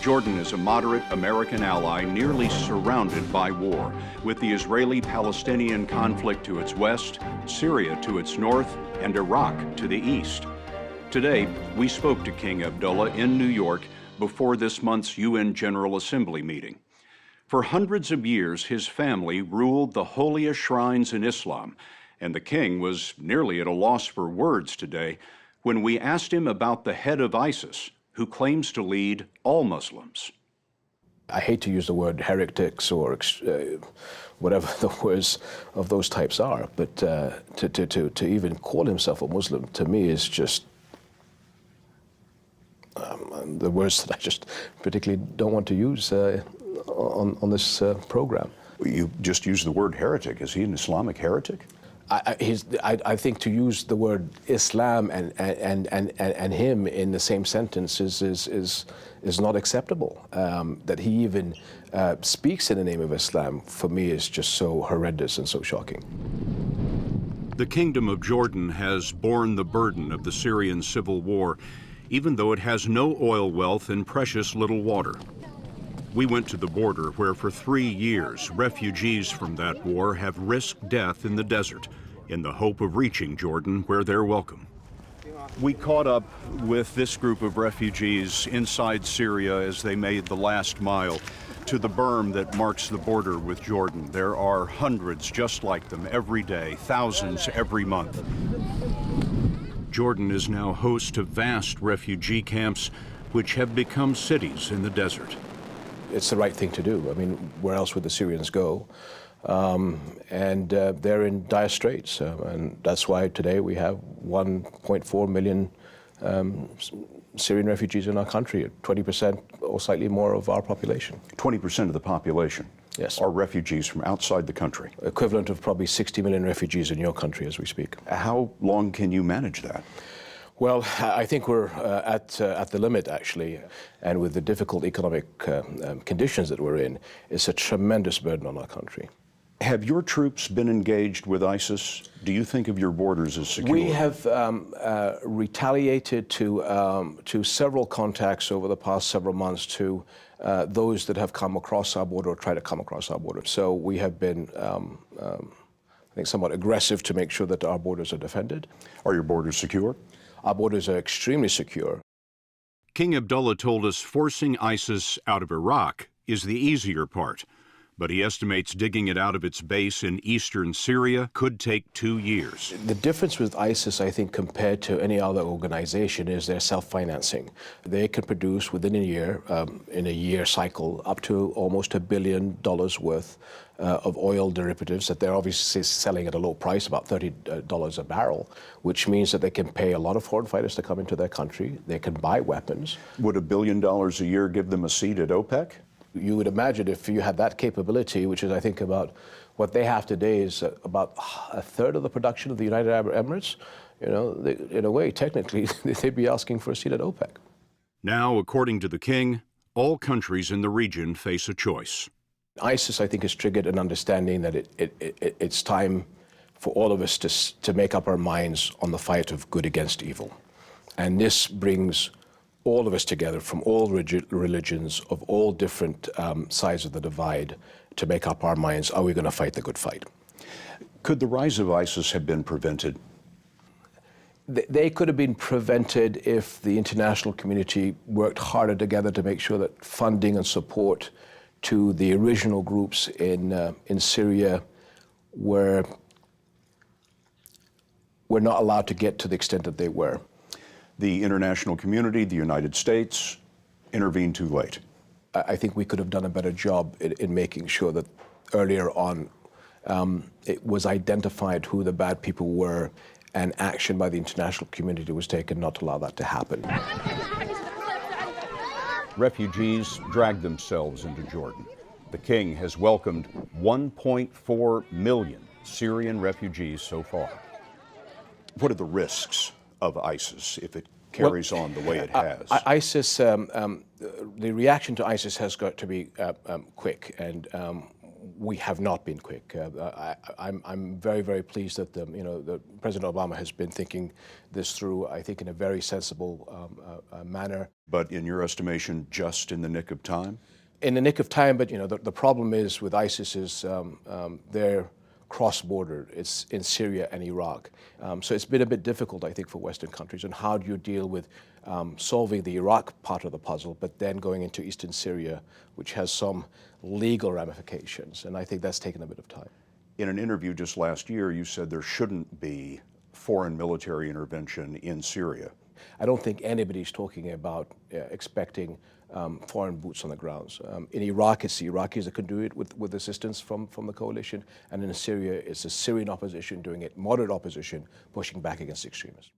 Jordan is a moderate American ally nearly surrounded by war, with the Israeli-Palestinian conflict to its west, Syria to its north, and Iraq to the east. Today, we spoke to King Abdullah in New York before this month's UN General Assembly meeting. For hundreds of years, his family ruled the holiest shrines in Islam, and the king was nearly at a loss for words today when we asked him about the head of ISIS, who claims to lead all Muslims. I hate to use the word heretics or whatever the words of those types are, but to even call himself a Muslim, to me, is just the words that I just particularly don't want to use on this program. You just used the word heretic. Is he an Islamic heretic? I think to use the word Islam and him in the same sentence is not acceptable. That he even speaks in the name of Islam, for me, is just so horrendous and so shocking. The Kingdom of Jordan has borne the burden of the Syrian civil war, even though it has no oil wealth and precious little water. We went to the border where for 3 years, refugees from that war have risked death in the desert in the hope of reaching Jordan where they're welcome. We caught up with this group of refugees inside Syria as they made the last mile to the berm that marks the border with Jordan. There are hundreds just like them every day, thousands every month. Jordan is now host to vast refugee camps which have become cities in the desert. It's the right thing to do. I mean, where else would the Syrians go? They're in dire straits, and that's why today we have 1.4 million Syrian refugees in our country, 20% or slightly more of our population. 20% of the population, yes, are refugees from outside the country. Equivalent of probably 60 million refugees in your country as we speak. How long can you manage that? Well, I think we're at the limit, actually, and with the difficult economic conditions that we're in, it's a tremendous burden on our country. Have your troops been engaged with ISIS? Do you think of your borders as secure? We have retaliated to several contacts over the past several months to those that have come across our border or try to come across our border. So we have been, I think, somewhat aggressive to make sure that our borders are defended. Are your borders secure? Our borders are extremely secure. King Abdullah told us forcing ISIS out of Iraq is the easier part, but he estimates digging it out of its base in eastern Syria could take 2 years. The difference with ISIS, I think, compared to any other organization is their self-financing. They can produce within a year, in a year cycle, up to almost $1 billion worth of oil derivatives that they're obviously selling at a low price, about $30 a barrel, which means that they can pay a lot of foreign fighters to come into their country. They can buy weapons. Would $1 billion a year give them a seat at OPEC? You would imagine if you had that capability, which is, I think, about what they have today is about a third of the production of the United Arab Emirates. You know, in a way, technically, they'd be asking for a seat at OPEC. Now, according to the king, all countries in the region face a choice. ISIS, I think, has triggered an understanding that it's time for all of us to make up our minds on the fight of good against evil. And this brings all of us together from all religions of all different sides of the divide to make up our minds, are we going to fight the good fight? Could the rise of ISIS have been prevented? They could have been prevented if the international community worked harder together to make sure that funding and support to the original groups in Syria were not allowed to get to the extent that they were. The international community, the United States, intervened too late. I think we could have done a better job in making sure that earlier on it was identified who the bad people were and action by the international community was taken not to allow that to happen. Refugees drag themselves into Jordan. The king has welcomed 1.4 million Syrian refugees so far. What are the risks of ISIS if it carries on the way it has? ISIS, the reaction to ISIS has got to be quick, and we have not been quick. I'm very, very pleased that President Obama has been thinking this through, I think, in a very sensible manner. But in your estimation, just in the nick of time? In the nick of time, but the problem is with ISIS is they're cross-border. It's in Syria and Iraq. So it's been a bit difficult, I think, for Western countries. And how do you deal with solving the Iraq part of the puzzle, but then going into eastern Syria, which has some legal ramifications? And I think that's taken a bit of time. In an interview just last year, you said there shouldn't be foreign military intervention in Syria. I don't think anybody's talking about expecting foreign boots on the grounds. In Iraq, it's the Iraqis that can do it with assistance from the coalition. And in Syria, it's the Syrian opposition doing it, moderate opposition, pushing back against extremists.